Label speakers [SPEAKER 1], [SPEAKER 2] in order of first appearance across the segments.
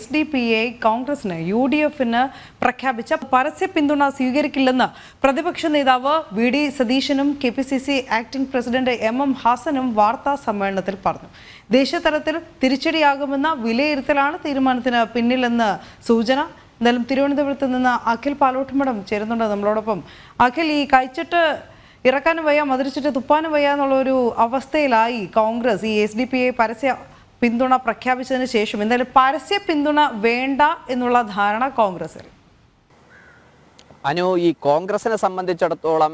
[SPEAKER 1] SDPI കോൺഗ്രസിന് UDFന് പ്രഖ്യാപിച്ച പരസ്യ പിന്തുണ സ്വീകരിക്കില്ലെന്ന് പ്രതിപക്ഷ നേതാവ് VD സതീശനും KPCC ആക്ടിംഗ് പ്രസിഡന്റ് MM ഹാസനും വാർത്താ സമ്മേളനത്തിൽ പറഞ്ഞു. ദേശീയതലത്തിൽ തിരിച്ചടിയാകുമെന്ന വിലയിരുത്തലാണ് തീരുമാനത്തിന് പിന്നിലെന്ന് സൂചന. എന്നാലും തിരുവനന്തപുരത്ത് നിന്ന് അഖിൽ പാലോട്ടുമടം ചേരുന്നുണ്ട് നമ്മളോടൊപ്പം. അഖിൽ, ഈ കഴിച്ചിട്ട് ഇറക്കാനും വയ്യ, മധുരിച്ചിട്ട് തുപ്പാനും വയ്യ എന്നുള്ളൊരു അവസ്ഥയിലായി കോൺഗ്രസ് ഈ SDPI പരസ്യ പിന്തുണ പ്രഖ്യാപിച്ചതിന് ശേഷം. എന്തായാലും പരസ്യ പിന്തുണ വേണ്ട എന്നുള്ള ധാരണ കോൺഗ്രസിൽ.
[SPEAKER 2] അനു, ഈ കോൺഗ്രസിനെ സംബന്ധിച്ചിടത്തോളം,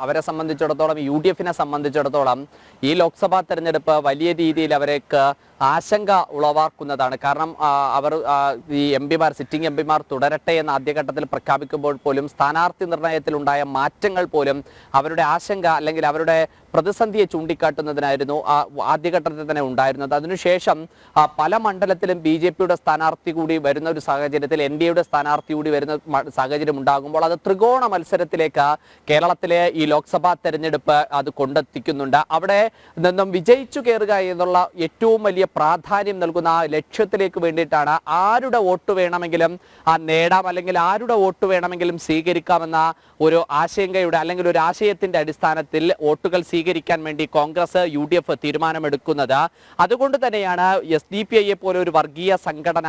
[SPEAKER 2] അവരെ സംബന്ധിച്ചിടത്തോളം, UDFനെ സംബന്ധിച്ചിടത്തോളം ഈ ലോക്സഭാ തെരഞ്ഞെടുപ്പ് വലിയ രീതിയിൽ അവർക്ക് ആശങ്ക ഉളവാക്കുന്നതാണ്. കാരണം അവർ ഈ സിറ്റിംഗ് എം പിമാർ തുടരട്ടെ എന്ന് ആദ്യഘട്ടത്തിൽ പ്രഖ്യാപിക്കുമ്പോൾ പോലും സ്ഥാനാർത്ഥി നിർണയത്തിലുണ്ടായ മാറ്റങ്ങൾ പോലും അവരുടെ ആശങ്ക അല്ലെങ്കിൽ അവരുടെ പ്രതിസന്ധിയെ ചൂണ്ടിക്കാട്ടുന്നതിനായിരുന്നു ആദ്യഘട്ടത്തിൽ തന്നെ ഉണ്ടായിരുന്നത്. അതിനുശേഷം പല മണ്ഡലത്തിലും BJPയുടെ സ്ഥാനാർത്ഥി കൂടി വരുന്ന ഒരു സാഹചര്യത്തിൽ NDAയുടെ സ്ഥാനാർത്ഥി കൂടി വരുന്ന സാഹചര്യം ഉണ്ടാകുമ്പോൾ അത് ത്രികോണ മത്സരത്തിലേക്ക് കേരളത്തിലെ ഈ ലോക്സഭാ തെരഞ്ഞെടുപ്പ് അത് കൊണ്ടെത്തിക്കുന്നുണ്ട്. അവിടെ നിന്നും വിജയിച്ചു കയറുക എന്നുള്ള ഏറ്റവും വലിയ പ്രാധാന്യം നൽകുന്ന ആ ലക്ഷ്യത്തിലേക്ക് വേണ്ടിയിട്ടാണ് ആരുടെ വോട്ട് വേണമെങ്കിലും നേടാം, അല്ലെങ്കിൽ ആരുടെ വോട്ട് വേണമെങ്കിലും സ്വീകരിക്കാമെന്ന ഒരു ആശങ്കയുടെ അല്ലെങ്കിൽ ഒരു ആശയത്തിന്റെ അടിസ്ഥാനത്തിൽ വോട്ടുകൾ സ്വീകരിക്കാൻ വേണ്ടി കോൺഗ്രസ് UDF തീരുമാനമെടുക്കുന്നത്. അതുകൊണ്ട് തന്നെയാണ് SDPIയെ പോലെ ഒരു വർഗീയ സംഘടന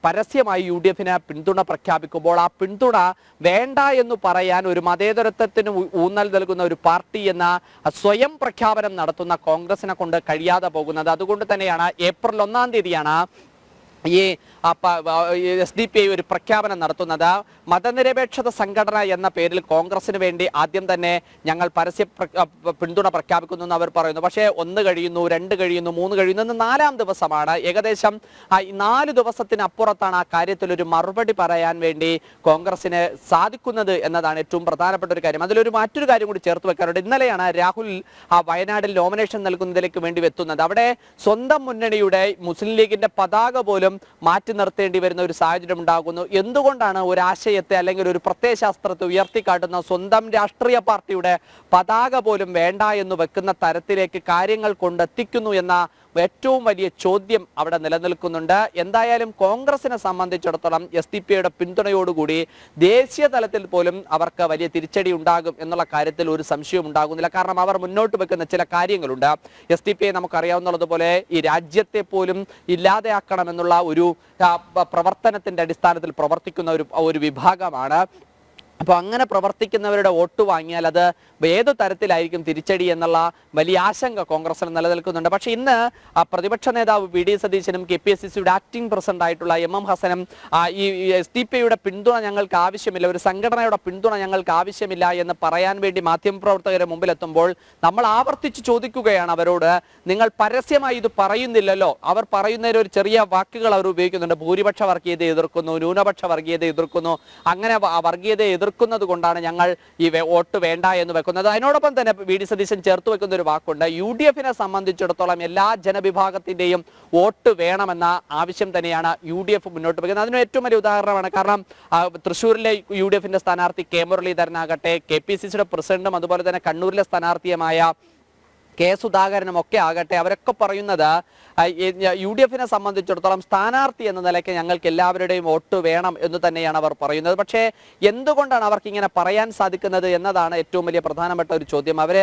[SPEAKER 2] പരസ്യമായി UDFന് പിന്തുണ പ്രഖ്യാപിക്കുമ്പോൾ ആ പിന്തുണ വേണ്ട എന്ന് പറയാൻ ഒരു മതേതരത്വത്തിന് ഊന്നൽ നൽകുന്ന ഒരു പാർട്ടി എന്ന സ്വയം പ്രഖ്യാപനം നടത്തുന്ന കോൺഗ്രസിനെ കൊണ്ട് കഴിയാതെ പോകുന്നത്. അതുകൊണ്ട് തന്നെയാണ് ഏപ്രിൽ 1-ാം തീയതിയാണ് ഈ SDPI ഒരു പ്രഖ്യാപനം നടത്തുന്നത്. മതനിരപേക്ഷത സംഘടന എന്ന പേരിൽ കോൺഗ്രസിന് വേണ്ടി ആദ്യം തന്നെ ഞങ്ങൾ പരസ്യ പിന്തുണ പ്രഖ്യാപിക്കുന്നു എന്ന് അവർ പറയുന്നു. പക്ഷേ 1 കഴിയുന്നു, 2 കഴിയുന്നു, 3 കഴിയുന്നു, ഇന്ന് 4-ാം ദിവസമാണ്. ഏകദേശം 4 ദിവസത്തിനപ്പുറത്താണ് ആ കാര്യത്തിൽ ഒരു മറുപടി പറയാൻ വേണ്ടി കോൺഗ്രസിന് സാധിക്കുന്നത് എന്നതാണ് ഏറ്റവും പ്രധാനപ്പെട്ട ഒരു കാര്യം. അതിലൊരു മറ്റൊരു കാര്യം കൂടി ചേർത്ത് വെക്കാറുണ്ട്. ഇന്നലെയാണ് രാഹുൽ വയനാട്ടിൽ നോമിനേഷൻ നൽകുന്നതിലേക്ക് വേണ്ടി എത്തുന്നത്. അവിടെ സ്വന്തം മുന്നണിയുടെ മുസ്ലിം ലീഗിന്റെ പതാക പോലും മാറ്റി നിർത്തേണ്ടി വരുന്ന ഒരു സാഹചര്യം ഉണ്ടാകുന്നു. എന്തുകൊണ്ടാണ് ഒരു ആശയത്തെ അല്ലെങ്കിൽ ഒരു പ്രത്യയശാസ്ത്രത്തെ ഉയർത്തിക്കാട്ടുന്ന സ്വന്തം രാഷ്ട്രീയ പാർട്ടിയുടെ പതാക പോലും വേണ്ട എന്ന് വെക്കുന്ന തരത്തിലേക്ക് കാര്യങ്ങൾ കൊണ്ടെത്തിക്കുന്നു എന്ന ഏറ്റവും വലിയ ചോദ്യം അവിടെ നിലനിൽക്കുന്നുണ്ട്. എന്തായാലും കോൺഗ്രസിനെ സംബന്ധിച്ചിടത്തോളം SDPIയുടെ പിന്തുണയോടുകൂടി ദേശീയ തലത്തിൽ പോലും അവർക്ക് വലിയ തിരിച്ചടി ഉണ്ടാകും എന്നുള്ള കാര്യത്തിൽ ഒരു സംശയവും ഉണ്ടാകുന്നില്ല. കാരണം അവർ മുന്നോട്ട് വെക്കുന്ന ചില കാര്യങ്ങളുണ്ട്. SDPI നമുക്കറിയാവുന്നതുപോലെ ഈ രാജ്യത്തെ പോലും ഇല്ലാതെയാക്കണമെന്നുള്ള ഒരു പ്രവർത്തനത്തിന്റെ അടിസ്ഥാനത്തിൽ പ്രവർത്തിക്കുന്ന ഒരു വിഭാഗമാണ്. അപ്പോൾ അങ്ങനെ പ്രവർത്തിക്കുന്നവരുടെ വോട്ട് വാങ്ങിയാൽ അത് ഏതു തരത്തിലായിരിക്കും തിരിച്ചടി എന്നുള്ള വലിയ ആശങ്ക കോൺഗ്രസിന് നിലനിൽക്കുന്നുണ്ട്. പക്ഷേ ഇന്ന് പ്രതിപക്ഷ നേതാവ് VD സതീശനും KPCCയുടെ ആക്ടിംഗ് പ്രസിഡന്റ് ആയിട്ടുള്ള MM ഹാസനും ഈ SDPIയുടെ പിന്തുണ ഞങ്ങൾക്ക് ആവശ്യമില്ല, ഒരു സംഘടനയുടെ പിന്തുണ ഞങ്ങൾക്ക് ആവശ്യമില്ല എന്ന് പറയാൻ വേണ്ടി മാധ്യമപ്രവർത്തകരുടെ മുമ്പിലെത്തുമ്പോൾ നമ്മൾ ആവർത്തിച്ച് ചോദിക്കുകയാണ് അവരോട്, നിങ്ങൾ പരസ്യമായി ഇത് പറയുന്നില്ലല്ലോ. അവർ പറയുന്നതിൽ ഒരു ചെറിയ വാക്കുകൾ അവർ ഉപയോഗിക്കുന്നുണ്ട്. ഭൂരിപക്ഷ വർഗീയതയെ എതിർക്കുന്നു, ന്യൂനപക്ഷ വർഗീയതയെ എതിർക്കുന്നു, അങ്ങനെ വർഗീയതയെ എതിർക്കുന്നത് കൊണ്ടാണ് ഞങ്ങൾ ഈ വോട്ട് വേണ്ട എന്ന് വെക്കുന്നത്. അതിനോടൊപ്പം തന്നെ VD സതീശൻ ചേർത്ത് വെക്കുന്ന ഒരു വാക്കുണ്ട്, UDFനെ സംബന്ധിച്ചിടത്തോളം എല്ലാ ജനവിഭാഗത്തിന്റെയും വോട്ട് വേണമെന്ന ആവശ്യം തന്നെയാണ് UDF മുന്നോട്ട് വെക്കുന്നത്. അതിന് ഏറ്റവും വലിയ ഉദാഹരണമാണ്. കാരണം തൃശ്ശൂരിലെ UDFന്റെ സ്ഥാനാർത്ഥി K മുരളീധരനാകട്ടെ, KPCCയുടെ പ്രസിഡന്റും അതുപോലെ തന്നെ കണ്ണൂരിലെ സ്ഥാനാർത്ഥിയുമായ K സുധാകരനും ഒക്കെ ആകട്ടെ, അവരൊക്കെ പറയുന്നത് UDFനെ സംബന്ധിച്ചിടത്തോളം സ്ഥാനാർത്ഥി എന്ന നിലയ്ക്ക് ഞങ്ങൾക്ക് എല്ലാവരുടെയും വോട്ട് വേണം എന്ന് തന്നെയാണ് അവർ പറയുന്നത്. പക്ഷേ എന്തുകൊണ്ടാണ് അവർക്ക് ഇങ്ങനെ പറയാൻ സാധിക്കുന്നത് എന്നതാണ് ഏറ്റവും വലിയ പ്രധാനപ്പെട്ട ഒരു ചോദ്യം. അവരെ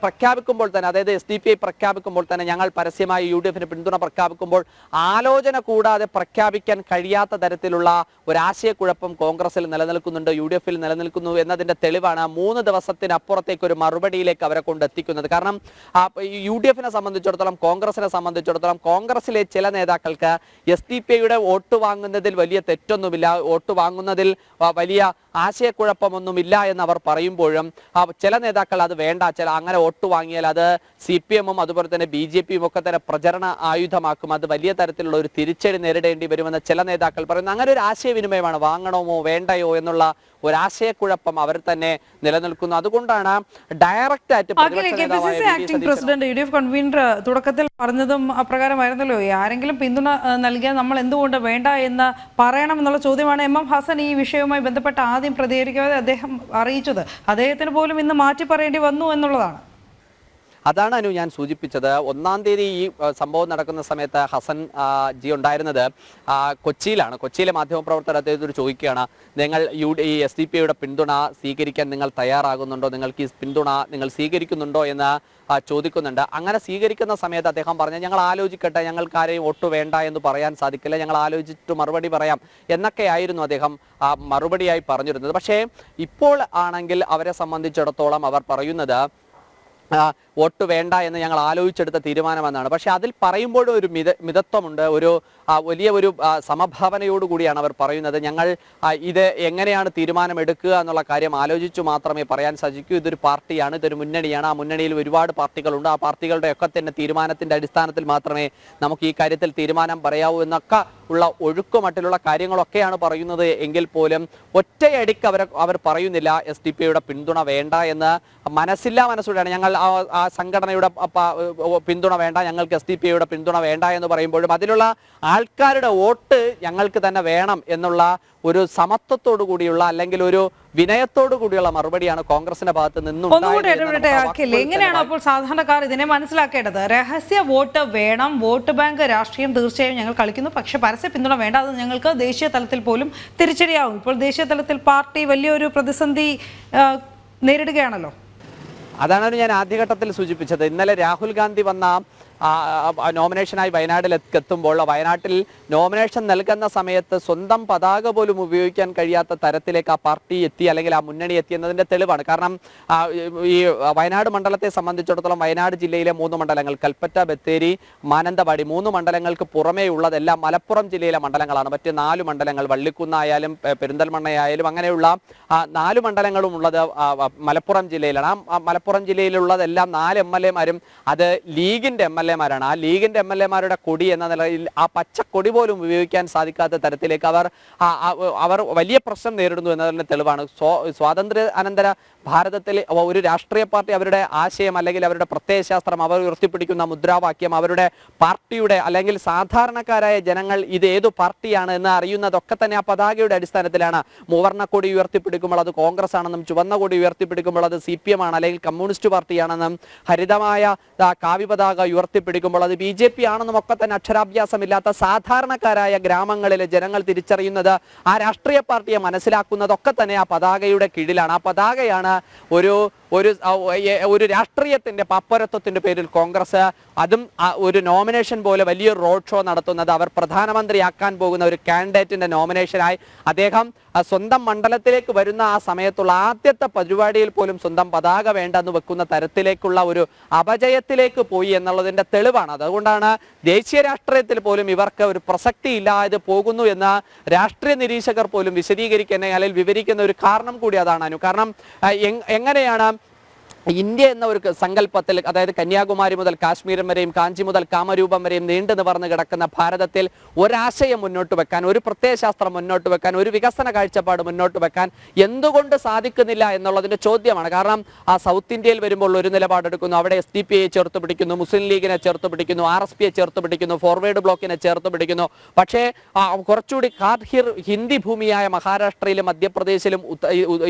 [SPEAKER 2] പ്രഖ്യാപിക്കുമ്പോൾ തന്നെ, അതായത് SDPI പ്രഖ്യാപിക്കുമ്പോൾ തന്നെ ഞങ്ങൾ പരസ്യമായി UDFന് പിന്തുണ പ്രഖ്യാപിക്കുമ്പോൾ ആലോചന കൂടാതെ പ്രഖ്യാപിക്കാൻ കഴിയാത്ത തരത്തിലുള്ള ഒരാശയക്കുഴപ്പം കോൺഗ്രസിൽ നിലനിൽക്കുന്നുണ്ട്, UDFിൽ നിലനിൽക്കുന്നു എന്നതിന്റെ തെളിവാണ് 3 ദിവസത്തിനപ്പുറത്തേക്ക് ഒരു മറുപടിയിലേക്ക് അവരെ കൊണ്ടെത്തിക്കുന്നത്. കാരണം UDFനെ സംബന്ധിച്ചിടത്തോളം, കോൺഗ്രസിനെ സംബന്ധിച്ചിടത്തോളം കോൺഗ്രസിലെ ചില നേതാക്കൾക്ക് SDPIയുടെ വോട്ട് വാങ്ങുന്നതിൽ വലിയ തെറ്റൊന്നുമില്ല, വോട്ട് വാങ്ങുന്നതിൽ വലിയ ആശയക്കുഴപ്പമൊന്നുമില്ല എന്ന് അവർ പറയുമ്പോഴും ചില നേതാക്കൾ അത് വേണ്ട, അങ്ങനെ വോട്ട് വാങ്ങിയാൽ അത് CPM-ഉം അതുപോലെ തന്നെ BJP-യും ഒക്കെ തന്നെ പ്രചരണ ആയുധമാക്കും, അത് വലിയ തരത്തിലുള്ള ഒരു തിരിച്ചടി നേരിടേണ്ടി വരുമെന്ന് ചില നേതാക്കൾ പറയുന്നു. അങ്ങനെ ഒരു ആശയവിനിമയമാണ്, വാങ്ങണമോ വേണ്ടയോ എന്നുള്ള ഒരാശയക്കുഴപ്പം അവർ തന്നെ നിലനിൽക്കുന്നു. അതുകൊണ്ടാണ് ഡയറക്റ്റ് ആയിട്ട്
[SPEAKER 1] പ്രസിഡന്റ് UDF കൺവീനർ തുടക്കത്തിൽ പറഞ്ഞതും അപ്രകാരമായിരുന്നല്ലോ, ആരെങ്കിലും പിന്തുണ നൽകിയാൽ നമ്മൾ എന്തുകൊണ്ട് വേണ്ട എന്ന് പറയണം എന്നുള്ള ചോദ്യമാണ് MM ഹാസൻ ഈ വിഷയവുമായി ബന്ധപ്പെട്ട് ആദ്യം പ്രതികരിക്കാതെ അദ്ദേഹം അറിയിച്ചത്. അദ്ദേഹത്തിന് പോലും ഇന്ന് മാറ്റി പറയേണ്ടി വന്നു എന്നുള്ളതാണ്.
[SPEAKER 2] അതാണ് അനു ഞാൻ സൂചിപ്പിച്ചത്. 1-ാം തീയതി ഈ സംഭവം നടക്കുന്ന സമയത്ത് ഹസൻ ജി ഉണ്ടായിരുന്നത് കൊച്ചിയിലാണ്. കൊച്ചിയിലെ മാധ്യമപ്രവർത്തകർ അദ്ദേഹത്തോട് ചോദിക്കുകയാണ്, നിങ്ങൾ ഈ SDP-യുടെ പിന്തുണ സ്വീകരിക്കാൻ നിങ്ങൾ തയ്യാറാകുന്നുണ്ടോ, നിങ്ങൾക്ക് ഈ പിന്തുണ നിങ്ങൾ സ്വീകരിക്കുന്നുണ്ടോ എന്ന് ചോദിക്കുന്നുണ്ട്. അങ്ങനെ സ്വീകരിക്കുന്ന സമയത്ത് അദ്ദേഹം പറഞ്ഞു, ഞങ്ങൾ ആലോചിക്കട്ടെ, ഞങ്ങൾക്ക് ആരെയും വോട്ട് വേണ്ട എന്ന് പറയാൻ സാധിക്കില്ല, ഞങ്ങൾ ആലോചിച്ചിട്ട് മറുപടി പറയാം എന്നൊക്കെയായിരുന്നു അദ്ദേഹം മറുപടിയായി പറഞ്ഞിരുന്നത്. പക്ഷേ ഇപ്പോൾ ആണെങ്കിൽ അവരെ സംബന്ധിച്ചിടത്തോളം അവർ പറയുന്നത് വോട്ട് വേണ്ട എന്ന് ഞങ്ങൾ ആലോചിച്ചെടുത്ത തീരുമാനമെന്നാണ്. പക്ഷെ അതിൽ പറയുമ്പോഴും ഒരു മിതത്വമുണ്ട്, ഒരു വലിയ ഒരു സമഭാവനയോടുകൂടിയാണ് അവർ പറയുന്നത്. ഞങ്ങൾ ഇത് എങ്ങനെയാണ് തീരുമാനമെടുക്കുക എന്നുള്ള കാര്യം ആലോചിച്ചു മാത്രമേ പറയാൻ സാധിക്കൂ. ഇതൊരു പാർട്ടിയാണ്, ഇതൊരു മുന്നണിയാണ്, ആ മുന്നണിയിൽ ഒരുപാട് പാർട്ടികളുണ്ട്, ആ പാർട്ടികളുടെ ഒക്കെ തന്നെ തീരുമാനത്തിൻ്റെ അടിസ്ഥാനത്തിൽ മാത്രമേ നമുക്ക് ഈ കാര്യത്തിൽ തീരുമാനം പറയാവൂ എന്നൊക്കെ ഉള്ള ഒഴുക്കുമട്ടിലുള്ള കാര്യങ്ങളൊക്കെയാണ് പറയുന്നത്. എങ്കിൽ പോലും ഒറ്റയടിക്ക് അവർ പറയുന്നില്ല SDP-യുടെ പിന്തുണ വേണ്ട എന്ന്. മനസ്സോടെയാണ് ഞങ്ങൾ ആ സംഘടനയുടെ പിന്തുണ വേണ്ട, ഞങ്ങൾക്ക് SDP-യുടെ പിന്തുണ വേണ്ട എന്ന് പറയുമ്പോഴും അതിലുള്ള ആൾക്കാരുടെ വോട്ട് ഞങ്ങൾക്ക് തന്നെ വേണം എന്നുള്ള ഒരു സമത്വത്തോടു കൂടിയുള്ള അല്ലെങ്കിൽ ഒരു വിനയത്തോടു കൂടിയുള്ള മറുപടിയാണ് കോൺഗ്രസിന്റെ ഭാഗത്ത് നിന്നും.
[SPEAKER 1] എങ്ങനെയാണ് അപ്പോൾ സാധാരണക്കാർ ഇതിനെ മനസ്സിലാക്കേണ്ടത്? രഹസ്യ വോട്ട് വേണം, വോട്ട് ബാങ്ക് രാഷ്ട്രീയം തീർച്ചയായും ഞങ്ങൾ കളിക്കുന്നു, പക്ഷെ പരസ്യ പിന്തുണ വേണ്ട, അത് ഞങ്ങൾക്ക് ദേശീയ തലത്തിൽ പോലും തിരിച്ചടിയാവും. ഇപ്പോൾ ദേശീയ തലത്തിൽ പാർട്ടി വലിയൊരു പ്രതിസന്ധി നേരിടുകയാണല്ലോ.
[SPEAKER 2] അതാണ് ഞാൻ ആദ്യഘട്ടത്തിൽ സൂചിപ്പിച്ചത്. ഇന്നലെ രാഹുൽ ഗാന്ധി വന്ന നോമിനേഷനായി വയനാട്ടിലേക്ക് എത്തുമ്പോൾ വയനാട്ടിൽ നോമിനേഷൻ നൽകുന്ന സമയത്ത് സ്വന്തം പതാക പോലും ഉപയോഗിക്കാൻ കഴിയാത്ത തരത്തിലേക്ക് ആ പാർട്ടി എത്തി അല്ലെങ്കിൽ ആ മുന്നണി എത്തി എന്നതിൻ്റെ തെളിവാണ്. കാരണം ഈ വയനാട് മണ്ഡലത്തെ സംബന്ധിച്ചിടത്തോളം വയനാട് ജില്ലയിലെ 3 മണ്ഡലങ്ങൾ കൽപ്പറ്റ, ബത്തേരി, മാനന്തവാടി 3 മണ്ഡലങ്ങൾക്ക് പുറമേ ഉള്ളതെല്ലാം മലപ്പുറം ജില്ലയിലെ മണ്ഡലങ്ങളാണ്. മറ്റ് 4 മണ്ഡലങ്ങൾ വള്ളിക്കുന്നായാലും പെരിന്തൽമണ്ണയായാലും അങ്ങനെയുള്ള 4 മണ്ഡലങ്ങളും ഉള്ളത് മലപ്പുറം ജില്ലയിലാണ്. ആ മലപ്പുറം ജില്ലയിലുള്ളതെല്ലാം 4 MLA-മാരും അത് ലീഗിൻ്റെ MLA-മാരാണ്. ആ ലീഗിന്റെ MLA-മാരുടെ കൊടി എന്ന നിലയിൽ ആ പച്ചക്കൊടി പോലും ഉപയോഗിക്കാൻ സാധിക്കാത്ത തരത്തിലേക്ക് അവർ വലിയ പ്രശ്നം നേരിടുന്നു എന്നതിന്റെ തെളിവാണ്. സ്വാതന്ത്ര്യ അനന്തര ഭാരതത്തിൽ ഒരു രാഷ്ട്രീയ പാർട്ടി അവരുടെ ആശയം അല്ലെങ്കിൽ അവരുടെ പ്രത്യയശാസ്ത്രം, അവർ ഉയർത്തിപ്പിടിക്കുന്ന മുദ്രാവാക്യം, അവരുടെ പാർട്ടിയുടെ അല്ലെങ്കിൽ സാധാരണക്കാരായ ജനങ്ങൾ ഇത് ഏതു പാർട്ടിയാണ് എന്ന് അറിയുന്നതൊക്കെ തന്നെ ആ പതാകയുടെ അടിസ്ഥാനത്തിലാണ്. മൂവർണ്ണക്കൊടി ഉയർത്തിപ്പിടിക്കുമ്പോൾ അത് കോൺഗ്രസ് ആണെന്നും, ചുവന്ന കൊടി ഉയർത്തിപ്പിടിക്കുമ്പോൾ അത് CPM ആണ് അല്ലെങ്കിൽ കമ്മ്യൂണിസ്റ്റ് പാർട്ടിയാണെന്നും, ഹരിതമായ കാവ്യ പതാക ഉയർത്തിപ്പിടിക്കുമ്പോൾ അത് BJP ആണെന്നും ഒക്കെ തന്നെ അക്ഷരാഭ്യാസമില്ലാത്ത സാധാരണക്കാരായ ഗ്രാമങ്ങളിലെ ജനങ്ങൾ തിരിച്ചറിയുന്നത്, ആ രാഷ്ട്രീയ പാർട്ടിയെ മനസ്സിലാക്കുന്നതൊക്കെ തന്നെ ആ പതാകയുടെ കീഴിലാണ്. ആ പതാകയാണ് ഒരു രാഷ്ട്രീയത്തിന്റെ പപ്പരത്വത്തിന്റെ പേരിൽ കോൺഗ്രസ് അതും ഒരു നോമിനേഷൻ പോലെ വലിയൊരു റോഡ് ഷോ നടത്തുന്നത്. അവർ പ്രധാനമന്ത്രിയാക്കാൻ പോകുന്ന ഒരു കാൻഡിഡേറ്റിന്റെ നോമിനേഷനായി അദ്ദേഹം സ്വന്തം മണ്ഡലത്തിലേക്ക് വരുന്ന ആ സമയത്തുള്ള ആദ്യത്തെ പരിപാടിയിൽ പോലും സ്വന്തം പതാക വേണ്ടെന്ന് വെക്കുന്ന തരത്തിലേക്കുള്ള ഒരു അപജയത്തിലേക്ക് പോയി എന്നുള്ളതിന്റെ തെളിവാണ്. അതുകൊണ്ടാണ് ദേശീയ രാഷ്ട്രീയത്തിൽ പോലും ഇവർക്ക് ഒരു പ്രസക്തി ഇല്ലാതെ പോകുന്നു എന്ന് രാഷ്ട്രീയ നിരീക്ഷകർ പോലും വിശദീകരിക്കുന്ന അല്ലെങ്കിൽ വിവരിക്കുന്ന ഒരു കാരണം കൂടി അതാണ്. കാരണം എങ്ങനെയാണ് ഇന്ത്യ എന്ന ഒരു സങ്കല്പത്തിൽ, അതായത് കന്യാകുമാരി മുതൽ കാശ്മീർ വരെയും കാഞ്ചി മുതൽ കാമരൂപം വരെയും നീണ്ടു നിവർന്ന് കിടക്കുന്ന ഭാരതത്തിൽ ഒരാശയം മുന്നോട്ട് വെക്കാൻ, ഒരു പ്രത്യയശാസ്ത്രം മുന്നോട്ട് വെക്കാൻ, ഒരു വികസന കാഴ്ചപ്പാട് മുന്നോട്ട് വെക്കാൻ എന്തുകൊണ്ട് സാധിക്കുന്നില്ല എന്നുള്ളതിന്റെ ചോദ്യമാണ്. കാരണം ആ സൗത്ത് ഇന്ത്യയിൽ വരുമ്പോൾ ഒരു നിലപാടെടുക്കുന്നു, അവിടെ SDP-യെ ചേർത്ത് പിടിക്കുന്നു, മുസ്ലിം ലീഗിനെ ചേർത്ത് പിടിക്കുന്നു, RSPയെ ചേർത്ത് പിടിക്കുന്നു, ഫോർവേഡ് ബ്ലോക്കിനെ ചേർത്ത് പിടിക്കുന്നു. പക്ഷേ കുറച്ചുകൂടി ഹിന്ദി ഭൂമിയായ മഹാരാഷ്ട്രയിലും മധ്യപ്രദേശിലും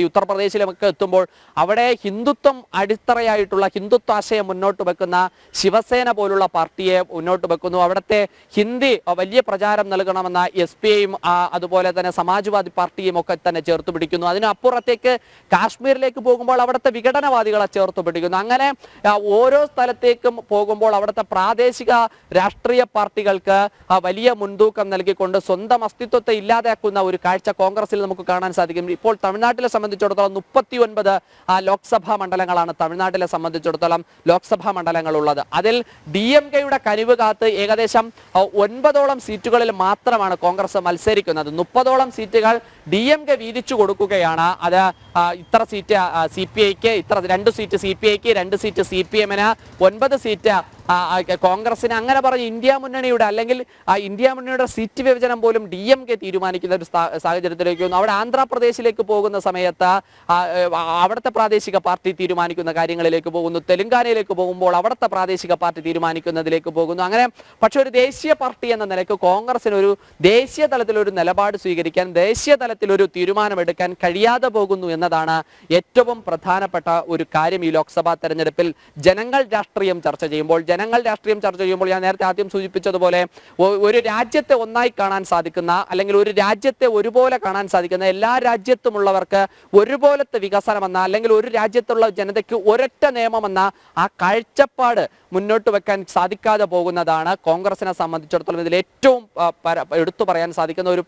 [SPEAKER 2] ഉത്തർപ്രദേശിലും ഒക്കെ എത്തുമ്പോൾ അവിടെ ഹിന്ദുത്വം അടിത്തറയായിട്ടുള്ള ഹിന്ദുത്വാശയം മുന്നോട്ട് വെക്കുന്ന ശിവസേന പോലുള്ള പാർട്ടിയെ മുന്നോട്ട് വെക്കുന്നു. അവിടുത്തെ ഹിന്ദി വലിയ പ്രചാരം നൽകണമെന്ന SPയും അതുപോലെ തന്നെ സമാജ്വാദി പാർട്ടിയും ഒക്കെ തന്നെ ചേർത്ത് പിടിക്കുന്നു. അതിനപ്പുറത്തേക്ക് കാശ്മീരിലേക്ക് പോകുമ്പോൾ അവിടുത്തെ വിഘടനവാദികളെ ചേർത്ത് പിടിക്കുന്നു. അങ്ങനെ ഓരോ സ്ഥലത്തേക്കും പോകുമ്പോൾ അവിടുത്തെ പ്രാദേശിക രാഷ്ട്രീയ പാർട്ടികൾക്ക് വലിയ മുൻതൂക്കം നൽകിക്കൊണ്ട് സ്വന്തം അസ്തിത്വത്തെ ഇല്ലാതാക്കുന്ന ഒരു കാഴ്ച കോൺഗ്രസിൽ നമുക്ക് കാണാൻ സാധിക്കും. ഇപ്പോൾ തമിഴ്നാട്ടിലെ സംബന്ധിച്ചിടത്തോളം 39 ലോക്സഭാ മണ്ഡലങ്ങളാണ് തമിഴ്നാട്ടിലെ സംബന്ധിച്ചിടത്തോളം ലോക്സഭാ മണ്ഡലങ്ങൾ ഉള്ളത്. അതിൽ DMK-യുടെ കനിവ് കാത്ത് ഏകദേശം 9ഓളം സീറ്റുകളിൽ മാത്രമാണ് കോൺഗ്രസ് മത്സരിക്കുന്നത്. 30ഓളം സീറ്റുകൾ DMK വീതിച്ചു കൊടുക്കുകയാണ്. അത് ഇത്ര സീറ്റ് CPIക്ക്, 2 സീറ്റ് CPIക്ക്, 2 സീറ്റ് CPM-ന്, 9 സീറ്റ് കോൺഗ്രസിന് അങ്ങനെ പറഞ്ഞ് ഇന്ത്യ മുന്നണിയുടെ അല്ലെങ്കിൽ ഇന്ത്യ മുന്നണിയുടെ സീറ്റ് വിഭജനം പോലും DMK തീരുമാനിക്കുന്ന ഒരു സാഹചര്യത്തിലേക്ക് വന്നു. അവിടെ ആന്ധ്രാപ്രദേശിലേക്ക് പോകുന്ന സമയത്ത് അവിടുത്തെ പ്രാദേശിക പാർട്ടി തീരുമാനിക്കുന്ന കാര്യങ്ങളിലേക്ക് പോകുന്നു. തെലങ്കാനയിലേക്ക് പോകുമ്പോൾ അവിടുത്തെ പ്രാദേശിക പാർട്ടി തീരുമാനിക്കുന്നതിലേക്ക് പോകുന്നു. അങ്ങനെ പക്ഷെ ഒരു ദേശീയ പാർട്ടി എന്ന നിലയ്ക്ക് കോൺഗ്രസിന് ഒരു ദേശീയ തലത്തിൽ ഒരു നിലപാട് സ്വീകരിക്കാൻ, ദേശീയ തലത്തിൽ ഒരു തീരുമാനമെടുക്കാൻ കഴിയാതെ പോകുന്നു എന്നതാണ് ഏറ്റവും പ്രധാനപ്പെട്ട ഒരു കാര്യം. ഈ ലോക്സഭാ തെരഞ്ഞെടുപ്പിൽ ജനങ്ങൾ രാഷ്ട്രീയം ചർച്ച ചെയ്യുമ്പോൾ ഞാൻ നേരത്തെ ആദ്യം സൂചിപ്പിച്ചതുപോലെ ഒരു രാജ്യത്തെ ഒന്നായി കാണാൻ സാധിക്കുന്ന, അല്ലെങ്കിൽ ഒരു രാജ്യത്തെ ഒരുപോലെ കാണാൻ സാധിക്കുന്ന, എല്ലാ രാജ്യത്തുമുള്ളവർക്ക് ഒരുപോലത്തെ വികസനമെന്ന, അല്ലെങ്കിൽ ഒരു രാജ്യത്തുള്ള ജനതയ്ക്ക് ഒരൊറ്റ നിയമമെന്ന ആ കാഴ്ചപ്പാട് മുന്നോട്ട് വെക്കാൻ സാധിക്കാതെ പോകുന്നതാണ് കോൺഗ്രസിനെ സംബന്ധിച്ചിടത്തോളം ഇതിൽ ഏറ്റവും എടുത്തു പറയാൻ സാധിക്കുന്ന ഒരു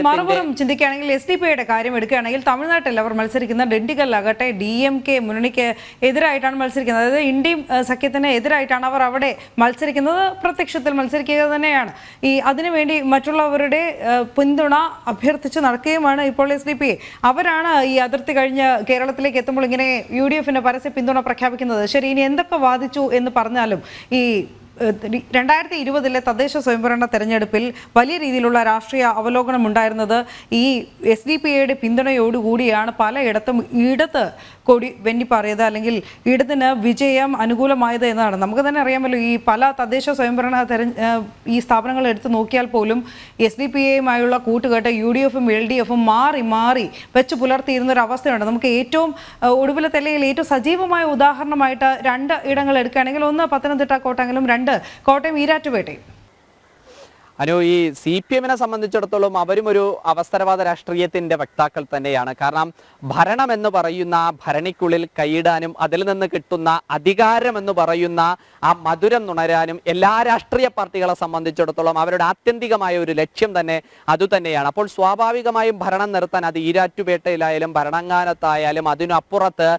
[SPEAKER 1] മറുപുറം ചിന്തിക്കുകയാണെങ്കിൽ SDPIയുടെ കാര്യം എടുക്കുകയാണെങ്കിൽ തമിഴ്നാട്ടിൽ അവർ മത്സരിക്കുന്ന ഡിണ്ടിഗലാകട്ടെ DMK മുന്നണിക്ക് എതിരായിട്ടാണ് മത്സരിക്കുന്നത്. അതായത് ഇന്ത്യയും സഖ്യത്തിന് എതിരായിട്ടാണ് അവർ അവിടെ മത്സരിക്കുന്നത്. പ്രത്യക്ഷത്തിൽ മത്സരിക്കുക തന്നെയാണ്. അതിനുവേണ്ടി മറ്റുള്ളവരുടെ പിന്തുണ അഭ്യർത്ഥിച്ച് നടക്കുകയുമാണ് ഇപ്പോൾ SDPI. അവരാണ് ഈ അതിർത്തി കഴിഞ്ഞ് കേരളത്തിലേക്ക് എത്തുമ്പോൾ ഇങ്ങനെ UDFിന് പരസ്യ പിന്തുണ പ്രഖ്യാപിക്കുന്നത്. ശരി, ഇനി എന്തൊക്കെ വാദിച്ചു എന്ന് പറഞ്ഞാലും ഈ 2020 തദ്ദേശ സ്വയംഭരണ തെരഞ്ഞെടുപ്പിൽ വലിയ രീതിയിലുള്ള രാഷ്ട്രീയ അവലോകനം ഉണ്ടായിരുന്നത് ഈ SDPIയുടെ പിന്തുണയോടുകൂടിയാണ് പലയിടത്തും ഇടത് കൊടി വെന്നിപ്പാറിയത്, അല്ലെങ്കിൽ ഇടതിന് വിജയം അനുകൂലമായത് എന്നതാണ്. നമുക്ക് തന്നെ അറിയാമല്ലോ, ഈ പല തദ്ദേശ സ്വയംഭരണ ഈ സ്ഥാപനങ്ങൾ എടുത്തു നോക്കിയാൽ പോലും SDPIയുമായുള്ള കൂട്ടുകെട്ട് UDFും LDFും മാറി മാറി വെച്ച് പുലർത്തിയിരുന്ന ഒരു അവസ്ഥയുണ്ട്. നമുക്ക് ഏറ്റവും ഒടുവിലത്തെ അല്ലെങ്കിൽ ഏറ്റവും സജീവമായ ഉദാഹരണമായിട്ട് 2 ഇടങ്ങൾ എടുക്കുകയാണെങ്കിൽ, ഒന്ന് പത്തനംതിട്ട കോട്ടയെങ്കിലും, 2 കോട്ടയം ഈരാറ്റുപേട്ടയും.
[SPEAKER 2] ഈ CPMനെ സംബന്ധിച്ചിടത്തോളം അവരും ഒരു അവസരവാദ രാഷ്ട്രീയത്തിന്റെ വക്താക്കൾ തന്നെയാണ്. കാരണം ഭരണം എന്ന് പറയുന്ന ഭരണിക്കുള്ളിൽ കൈയിടാനും അതിൽ നിന്ന് കിട്ടുന്ന അധികാരം എന്ന് പറയുന്ന ആ മധുരം നുണരാനും എല്ലാ രാഷ്ട്രീയ പാർട്ടികളെ സംബന്ധിച്ചിടത്തോളം അവരുടെ ആത്യന്തികമായ ഒരു ലക്ഷ്യം തന്നെ അതുതന്നെയാണ്. അപ്പോൾ സ്വാഭാവികമായും ഭരണം നിർത്താൻ, അത് ഈരാറ്റുപേട്ടയിലായാലും ഭരണങ്ങാനത്തായാലും അതിനപ്പുറത്ത്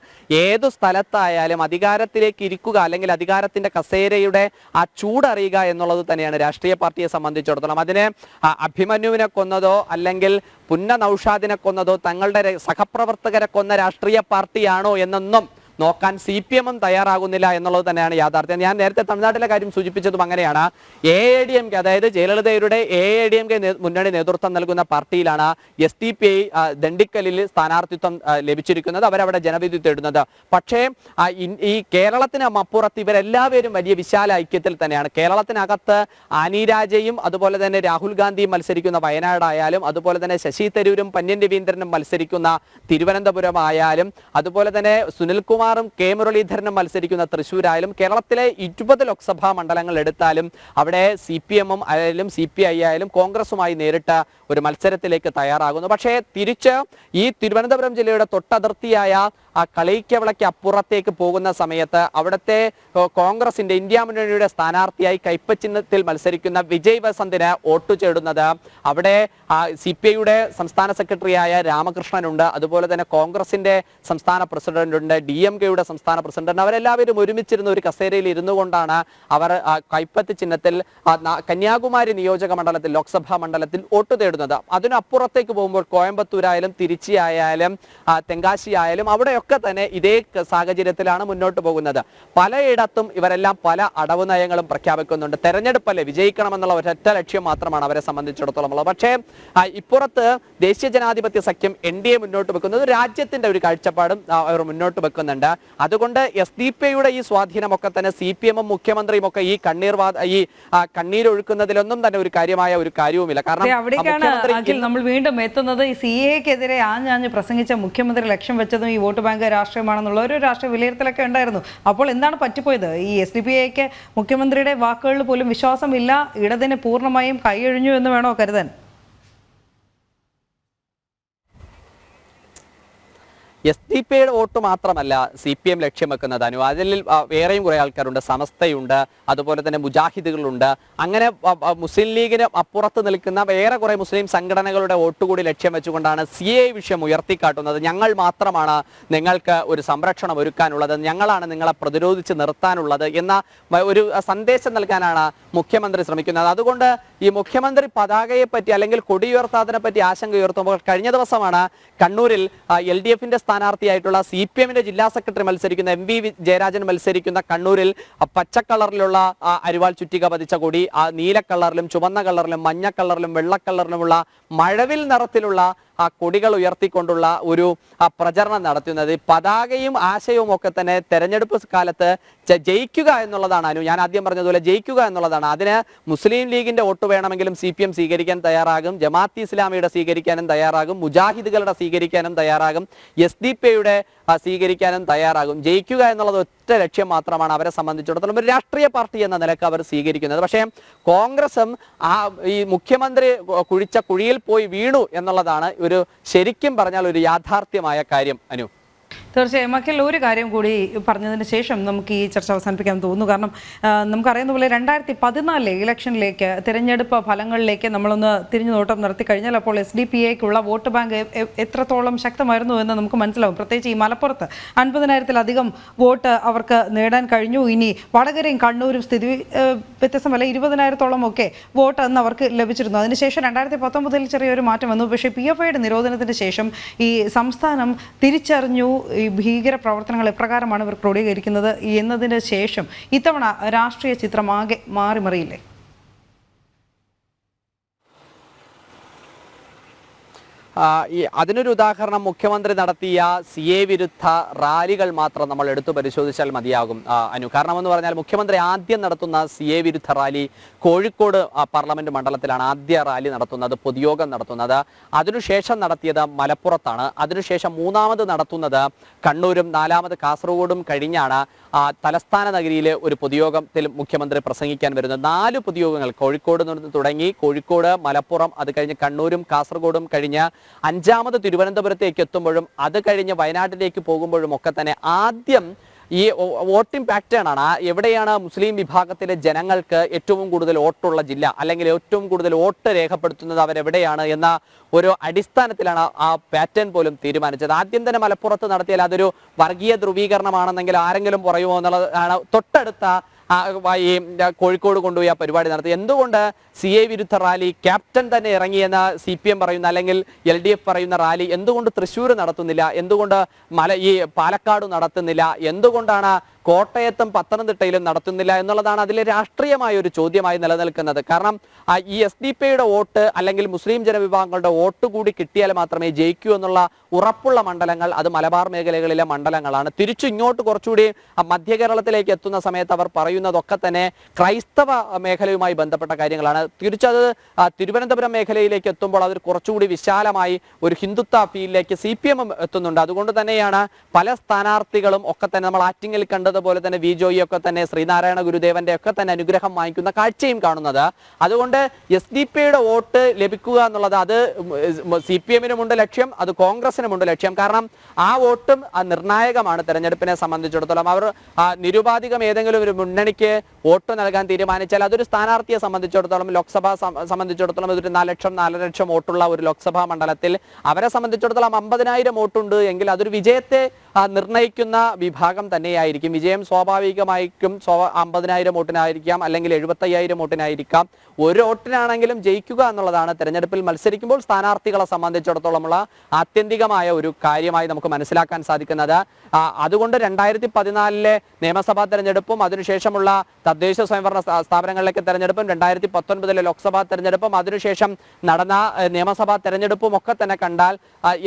[SPEAKER 2] ഏതു സ്ഥലത്തായാലും അധികാരത്തിലേക്ക് ഇരിക്കുക, അല്ലെങ്കിൽ അധികാരത്തിന്റെ കസേരയുടെ ആ ചൂടറിയുക എന്നുള്ളത് തന്നെയാണ് രാഷ്ട്രീയ പാർട്ടിയെ സംബന്ധിച്ചിടത്തോളം. അതിനെ അഭിമന്യുവിനെ കൊന്നതോ അല്ലെങ്കിൽ പുന്ന നൌഷാദിനെ കൊന്നതോ തങ്ങളുടെ സഹപ്രവർത്തകരെ കൊന്ന രാഷ്ട്രീയ പാർട്ടിയാണോ എന്നൊന്നും നോക്കാൻ CPM തയ്യാറാകുന്നില്ല എന്നുള്ളത് തന്നെയാണ് യാഥാർത്ഥ്യം. ഞാൻ നേരത്തെ തമിഴ്നാട്ടിലെ കാര്യം സൂചിപ്പിച്ചതും അങ്ങനെയാണ്. AADMK, അതായത് ജയലളിതയുടെ AADMK മുന്നണി നേതൃത്വം നൽകുന്ന പാർട്ടിയിലാണ് SDPI ദണ്ഡിക്കലിൽ സ്ഥാനാർത്ഥിത്വം ലഭിച്ചിരിക്കുന്നത്. അവരവിടെ ജനവിധി തേടുന്നത്. പക്ഷേ ഈ കേരളത്തിന് അപ്പുറത്ത് ഇവരെല്ലാവരും വലിയ വിശാല ഐക്യത്തിൽ തന്നെയാണ്. കേരളത്തിനകത്ത് ആനി രാജയും അതുപോലെ തന്നെ രാഹുൽ ഗാന്ധിയും മത്സരിക്കുന്ന വയനാടായാലും, അതുപോലെ തന്നെ ശശി തരൂരും പന്ന്യൻ രവീന്ദ്രനും മത്സരിക്കുന്ന തിരുവനന്തപുരം ആയാലും, അതുപോലെ തന്നെ സുനിൽകുമാർ K മുരളീധരനും മത്സരിക്കുന്ന തൃശ്ശൂരായാലും, കേരളത്തിലെ 20 ലോക്സഭാ മണ്ഡലങ്ങൾ എടുത്താലും അവിടെ CPMും ആയാലും CPI ആയാലും കോൺഗ്രസുമായി നേരിട്ട ഒരു മത്സരത്തിലേക്ക് തയ്യാറാകുന്നു. പക്ഷേ തിരിച്ച് ഈ തിരുവനന്തപുരം ജില്ലയുടെ തൊട്ടതിർത്തിയായ ആ കളിക്കവളയ്ക്ക് അപ്പുറത്തേക്ക് പോകുന്ന സമയത്ത് അവിടുത്തെ കോൺഗ്രസിന്റെ ഇന്ത്യ മുന്നണിയുടെ സ്ഥാനാർത്ഥിയായി കൈപ്പച്ചിഹ്നത്തിൽ മത്സരിക്കുന്ന വിജയ് വസന്തിന് വോട്ട് ചേടുന്നത് അവിടെ CPIയുടെ സംസ്ഥാന സെക്രട്ടറിയായ രാമകൃഷ്ണനുണ്ട്, അതുപോലെ തന്നെ കോൺഗ്രസിന്റെ സംസ്ഥാന പ്രസിഡന്റുണ്ട്, DMKയുടെ സംസ്ഥാന പ്രസിഡന്റ്. അവരെല്ലാവരും ഒരുമിച്ചിരുന്ന ഒരു കസേരയിൽ ഇരുന്നു കൊണ്ടാണ് അവർ കൈപ്പത്തി ചിഹ്നത്തിൽ കന്യാകുമാരി നിയോജക മണ്ഡലത്തിൽ, ലോക്സഭാ മണ്ഡലത്തിൽ വോട്ട് തേടുന്നത്. അതിനപ്പുറത്തേക്ക് പോകുമ്പോൾ കോയമ്പത്തൂരായാലും തിരുച്ചി ആയാലും തെങ്കാശി ആയാലും അവിടെയൊക്കെ തന്നെ ഇതേ സാഹചര്യത്തിലാണ് മുന്നോട്ട് പോകുന്നത്. പലയിടത്തും ഇവരെല്ലാം പല അടവ് നയങ്ങളും പ്രഖ്യാപിക്കുന്നുണ്ട്. തെരഞ്ഞെടുപ്പല്ലേ, വിജയിക്കണമെന്നുള്ള ഒരൊറ്റ ലക്ഷ്യം മാത്രമാണ് അവരെ സംബന്ധിച്ചിടത്തോളം ഉള്ളത്. പക്ഷേ ഇപ്പുറത്ത് ദേശീയ ജനാധിപത്യ സഖ്യം NDA മുന്നോട്ട് വെക്കുന്നത് രാജ്യത്തിന്റെ ഒരു കാഴ്ചപ്പാടും അവർ മുന്നോട്ട് വെക്കുന്നുണ്ട്. അതുകൊണ്ട് SDPIയുടെ ഈ സ്വാധീനമൊക്കെ തന്നെ CPMും മുഖ്യമന്ത്രിയും ഒക്കെ ഈ കണ്ണീരൊഴുക്കുന്നതിലൊന്നും തന്നെ ഒരു കാര്യമായ ഒരു കാര്യവുമില്ല. കാരണം
[SPEAKER 1] നമ്മൾ വീണ്ടും എത്തുന്നത് ഈ CAക്കെതിരെ ആഞ്ഞാഞ്ഞ് പ്രസംഗിച്ച മുഖ്യമന്ത്രി ലക്ഷ്യം വെച്ചതും ഈ വോട്ട് ബാങ്ക് രാഷ്ട്രീയമാണെന്നുള്ള ഒരു രാഷ്ട്രീയ വിലയിരുത്തലൊക്കെ ഉണ്ടായിരുന്നു. അപ്പോൾ എന്താണ് പറ്റിപ്പോയത്? ഈ SDPIക്ക് മുഖ്യമന്ത്രിയുടെ വാക്കുകളിൽ പോലും വിശ്വാസമില്ല, ഇടതിന് പൂർണ്ണമായും കൈയൊഴിഞ്ഞു എന്ന് വേണോ കരുതാൻ?
[SPEAKER 2] SDPIയുടെ വോട്ട് മാത്രമല്ല CPM ലക്ഷ്യം വെക്കുന്നത്. അതിൽ വേറെയും കുറെ ആൾക്കാരുണ്ട്, സമസ്തയുണ്ട്, അതുപോലെ തന്നെ മുജാഹിദുകളുണ്ട്. അങ്ങനെ മുസ്ലിം ലീഗിന് അപ്പുറത്ത് നിൽക്കുന്ന വേറെ കുറെ മുസ്ലിം സംഘടനകളുടെ വോട്ട് കൂടി ലക്ഷ്യം വെച്ചുകൊണ്ടാണ് CA വിഷയം ഉയർത്തിക്കാട്ടുന്നത്. ഞങ്ങൾ മാത്രമാണ് നിങ്ങൾക്ക് ഒരു സംരക്ഷണം ഒരുക്കാനുള്ളത്, ഞങ്ങളാണ് നിങ്ങളെ പ്രതിരോധിച്ച് നിർത്താനുള്ളത് എന്ന ഒരു സന്ദേശം നൽകാനാണ് മുഖ്യമന്ത്രി ശ്രമിക്കുന്നത്. അതുകൊണ്ട് ഈ മുഖ്യമന്ത്രി പതാകയെ പറ്റി അല്ലെങ്കിൽ കൊടിയുയർത്താതിനെ പറ്റി ആശങ്ക ഉയർത്തുമ്പോൾ കഴിഞ്ഞ ദിവസമാണ് കണ്ണൂരിൽ LDF-ന്റെ സ്ഥാനാർത്ഥിയായിട്ടുള്ള CPM-ന്റെ ജില്ലാ സെക്രട്ടറി മത്സരിക്കുന്ന MV ജയരാജൻ മത്സരിക്കുന്ന കണ്ണൂരിൽ പച്ച കളറിലുള്ള അരിവാൾ ചുറ്റിക പതിച്ച കൊടി, നീല കളറിലും ചുവന്ന കളറിലും മഞ്ഞ കളറിലും വെള്ള കളറിലുമുള്ള മഴവിൽ നിറത്തിലുള്ള ആ കൊടികൾ ഉയർത്തിക്കൊണ്ടുള്ള ഒരു പ്രചരണം നടത്തുന്നത്. പതാകയും ആശയവും ഒക്കെ തന്നെ തെരഞ്ഞെടുപ്പ് കാലത്ത് ജയിക്കുക എന്നുള്ളതാണ്. ഞാൻ ആദ്യം പറഞ്ഞതുപോലെ ജയിക്കുക എന്നുള്ളതാണ്. അതിന് മുസ്ലിം ലീഗിന്റെ വോട്ട് വേണമെങ്കിലും CPM സ്വീകരിക്കാൻ തയ്യാറാകും, ജമാഅത്ത് ഇസ്ലാമിയുടെ സ്വീകരിക്കാനും തയ്യാറാകും, മുജാഹിദുകളുടെ സ്വീകരിക്കാനും തയ്യാറാകും, SDP-യുടെ സ്വീകരിക്കാനും തയ്യാറാകും. ജയിക്കുക എന്നുള്ളത് ഒറ്റ ലക്ഷ്യം മാത്രമാണ് അവരെ സംബന്ധിച്ചിടത്തോളം ഒരു രാഷ്ട്രീയ പാർട്ടി എന്ന നിലക്ക് അവർ സ്വീകരിക്കുന്നത്. പക്ഷേ കോൺഗ്രസും ഈ മുഖ്യമന്ത്രി കുഴിച്ച കുഴിയിൽ പോയി വീണു എന്നുള്ളതാണ് ഒരു ശരിക്കും പറഞ്ഞാൽ ഒരു യാഥാർത്ഥ്യമായ കാര്യം. അനു,
[SPEAKER 1] തീർച്ചയായും അഖിൽ, ഒരു കാര്യം കൂടി പറഞ്ഞതിന് ശേഷം നമുക്ക് ഈ ചർച്ച അവസാനിപ്പിക്കാൻ തോന്നുന്നു. കാരണം നമുക്കറിയുന്ന പോലെ 2014 ഇലക്ഷനിലേക്ക്, തിരഞ്ഞെടുപ്പ് ഫലങ്ങളിലേക്ക് നമ്മളൊന്ന് തിരിഞ്ഞു നോട്ടം നടത്തി കഴിഞ്ഞാൽ അപ്പോൾ SDP-ക്കുള്ള വോട്ട് ബാങ്ക് എത്രത്തോളം ശക്തമായിരുന്നു എന്ന് നമുക്ക് മനസ്സിലാവും. പ്രത്യേകിച്ച് ഈ മലപ്പുറത്ത് 50,000-ലധികം വോട്ട് അവർക്ക് നേടാൻ കഴിഞ്ഞു. ഇനി വടകരയും കണ്ണൂരും സ്ഥിതി വ്യത്യസ്തമല്ല, 20,000-ഓളം ഒക്കെ വോട്ട് അന്ന് അവർക്ക് ലഭിച്ചിരുന്നു. അതിനുശേഷം 2019-ൽ ചെറിയൊരു മാറ്റം വന്നു. പക്ഷേ PFIയുടെ നിരോധനത്തിന് ശേഷം ഈ സംസ്ഥാനം തിരിച്ചറിഞ്ഞു ഈ ഭീകര പ്രവർത്തനങ്ങൾ എപ്രകാരമാണ് ഇവർ ക്രോഡീകരിക്കുന്നത് എന്നതിന് ശേഷം ഇത്തവണ രാഷ്ട്രീയ ചിത്രം ആകെ മാറിമറിയില്ലേ?
[SPEAKER 2] അതിനൊരു ഉദാഹരണം മുഖ്യമന്ത്രി നടത്തിയ CA വിരുദ്ധ റാലികൾ മാത്രം നമ്മൾ എടുത്തു പരിശോധിച്ചാൽ മതിയാകും അനു. കാരണം എന്ന് പറഞ്ഞാൽ മുഖ്യമന്ത്രി ആദ്യം നടത്തുന്ന CA വിരുദ്ധ റാലി കോഴിക്കോട് പാർലമെന്റ് മണ്ഡലത്തിലാണ് ആദ്യ റാലി നടത്തുന്നത്, പൊതുയോഗം നടത്തുന്നത്. അതിനുശേഷം നടത്തിയത് മലപ്പുറത്താണ്. അതിനുശേഷം മൂന്നാമത് നടത്തുന്നത് കണ്ണൂരും നാലാമത് കാസർഗോഡും കഴിഞ്ഞാണ് തലസ്ഥാന നഗരിയിലെ ഒരു പൊതുയോഗത്തിൽ മുഖ്യമന്ത്രി പ്രസംഗിക്കാൻ വരുന്നത്. 4 പൊതുയോഗങ്ങൾ കോഴിക്കോട് നിന്ന് തുടങ്ങി, കോഴിക്കോട്, മലപ്പുറം, അത് കഴിഞ്ഞ് കണ്ണൂരും കാസർഗോഡും കഴിഞ്ഞ് 5ാമത് തിരുവനന്തപുരത്തേക്ക് എത്തുമ്പോഴും അത് കഴിഞ്ഞ് വയനാട്ടിലേക്ക് പോകുമ്പോഴും ഒക്കെ തന്നെ ആദ്യം ഈ വോട്ടിംഗ് പാറ്റേൺ ആണ്. എവിടെയാണ് മുസ്ലിം വിഭാഗത്തിലെ ജനങ്ങൾക്ക് ഏറ്റവും കൂടുതൽ വോട്ടുള്ള ജില്ല, അല്ലെങ്കിൽ ഏറ്റവും കൂടുതൽ വോട്ട് രേഖപ്പെടുത്തുന്നത് അവരെവിടെയാണ് എന്ന ഒരു അടിസ്ഥാനത്തിലാണ് ആ പാറ്റേൺ പോലും തീരുമാനിച്ചത്. ആദ്യം തന്നെ മലപ്പുറത്ത് നടത്തിയാൽ അതൊരു വർഗീയ ധ്രുവീകരണമാണെന്നെങ്കിൽ ആരെങ്കിലും പറയുമോ എന്നുള്ളതാണ് തൊട്ടടുത്ത ഈ കോഴിക്കോട് കൊണ്ടുപോയി ആ പരിപാടി നടത്തി. എന്തുകൊണ്ട് CA വിരുദ്ധ റാലി ക്യാപ്റ്റൻ തന്നെ ഇറങ്ങിയെന്ന് CPM പറയുന്ന അല്ലെങ്കിൽ LDF പറയുന്ന റാലി എന്തുകൊണ്ട് തൃശ്ശൂർ നടത്തുന്നില്ല, എന്തുകൊണ്ട് ഈ പാലക്കാട് നടത്തുന്നില്ല, എന്തുകൊണ്ടാണ് കോട്ടയത്തും പത്തനംതിട്ടയിലും നടത്തുന്നില്ല എന്നുള്ളതാണ് അതിലെ രാഷ്ട്രീയമായ ഒരു ചോദ്യമായി നിലനിൽക്കുന്നത്. കാരണം ഈ SDP-യുടെ വോട്ട് അല്ലെങ്കിൽ മുസ്ലിം ജനവിഭാഗങ്ങളുടെ വോട്ട് കൂടി കിട്ടിയാൽ മാത്രമേ ജയിക്കൂ എന്നുള്ള ഉറപ്പുള്ള മണ്ഡലങ്ങൾ അത് മലബാർ മേഖലകളിലെ മണ്ഡലങ്ങളാണ്. തിരിച്ചു ഇങ്ങോട്ട് കുറച്ചുകൂടി മധ്യ കേരളത്തിലേക്ക് എത്തുന്ന സമയത്ത് അവർ പറയുന്നതൊക്കെ തന്നെ ക്രൈസ്തവ മേഖലയുമായി ബന്ധപ്പെട്ട കാര്യങ്ങളാണ്. തിരിച്ചത് തിരുവനന്തപുരം മേഖലയിലേക്ക് എത്തുമ്പോൾ അത് കുറച്ചുകൂടി വിശാലമായി ഒരു ഹിന്ദുത്വ ഫീലിലേക്ക് CPM എത്തുന്നുണ്ട്. അതുകൊണ്ട് തന്നെയാണ് പല സ്ഥാനാർത്ഥികളും ഒക്കെ തന്നെ നമ്മൾ ആറ്റിങ്ങിൽ കണ്ടതുപോലെ തന്നെ VJoy ഒക്കെ തന്നെ ശ്രീനാരായണ ഗുരുദേവന്റെ ഒക്കെ തന്നെ അനുഗ്രഹം വാങ്ങിക്കുന്ന കാഴ്ചയും കാണുന്നത്. അതുകൊണ്ട് SDP-യുടെ വോട്ട് ലഭിക്കുക എന്നുള്ളത് അത് CPM-നുമുണ്ട് ലക്ഷ്യം, അത് കോൺഗ്രസിനുമുണ്ട് ലക്ഷ്യം. കാരണം ആ വോട്ടും നിർണായകമാണ് തെരഞ്ഞെടുപ്പിനെ സംബന്ധിച്ചിടത്തോളം. അവർ നിരുപാധികം ഏതെങ്കിലും ഒരു മുന്നണിക്ക് വോട്ട് നൽകാൻ തീരുമാനിച്ചാൽ അതൊരു സ്ഥാനാർത്ഥിയെ സംബന്ധിച്ചിടത്തോളം, ലോക്സഭ സംബന്ധിച്ചിടത്തോളം ഇതൊരു 4 ലക്ഷം 4.5 ലക്ഷം വോട്ടുള്ള ഒരു ലോക്സഭാ മണ്ഡലത്തിൽ അവരെ സംബന്ധിച്ചിടത്തോളം 50,000 വോട്ടുണ്ട് എങ്കിൽ അതൊരു വിജയത്തെ നിർണയിക്കുന്ന വിഭാഗം തന്നെയായിരിക്കും. വിജയം സ്വാഭാവികമായിരിക്കും 50,000 വോട്ടിനായിരിക്കാം, അല്ലെങ്കിൽ 75,000 വോട്ടിനായിരിക്കാം. ഒരു വോട്ടിനാണെങ്കിലും ജയിക്കുക എന്നുള്ളതാണ് തെരഞ്ഞെടുപ്പിൽ മത്സരിക്കുമ്പോൾ സ്ഥാനാർത്ഥികളെ സംബന്ധിച്ചിടത്തോളമുള്ള ആത്യന്തികമായ ഒരു കാര്യമായി നമുക്ക് മനസ്സിലാക്കാൻ സാധിക്കുന്നത്. അതുകൊണ്ട് 2014-ലെ നിയമസഭാ തെരഞ്ഞെടുപ്പും അതിനുശേഷമുള്ള തദ്ദേശ സ്വയംഭരണ സ്ഥാപനങ്ങളിലേക്ക് തെരഞ്ഞെടുപ്പും 2019-ലെ ലോക്സഭാ തെരഞ്ഞെടുപ്പും അതിനുശേഷം നടന്ന നിയമസഭാ തെരഞ്ഞെടുപ്പും ഒക്കെ തന്നെ കണ്ടാൽ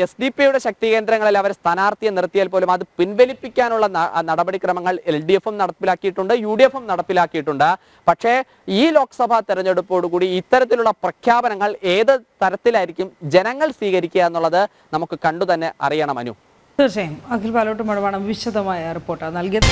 [SPEAKER 2] SDP-യുടെ ശക്തി കേന്ദ്രങ്ങളിൽ അവർ സ്ഥാനാർത്ഥിയെ നിർത്തിയാൽ പോലും അത് പിൻവലിപ്പിക്കാനുള്ള നടപടിക്രമങ്ങൾ LDF-ഉം നടപ്പിലാക്കിയിട്ടുണ്ട്, UDF-ഉം നടപ്പിലാക്കിയിട്ടുണ്ട്. പക്ഷേ ഈ ലോക്സഭാ തെരഞ്ഞെടുപ്പോടുകൂടി ഇത്തരത്തിലുള്ള പ്രഖ്യാപനങ്ങൾ ഏത് തരത്തിലായിരിക്കും ജനങ്ങൾ സ്വീകരിക്കുക എന്നുള്ളത് നമുക്ക് കണ്ടു തന്നെ അറിയണം. അനു,
[SPEAKER 1] തീർച്ചയായും അഖിൽ പാലോട്ട് മഴവാണ് വിശദമായ റിപ്പോർട്ട് നൽകിയത്.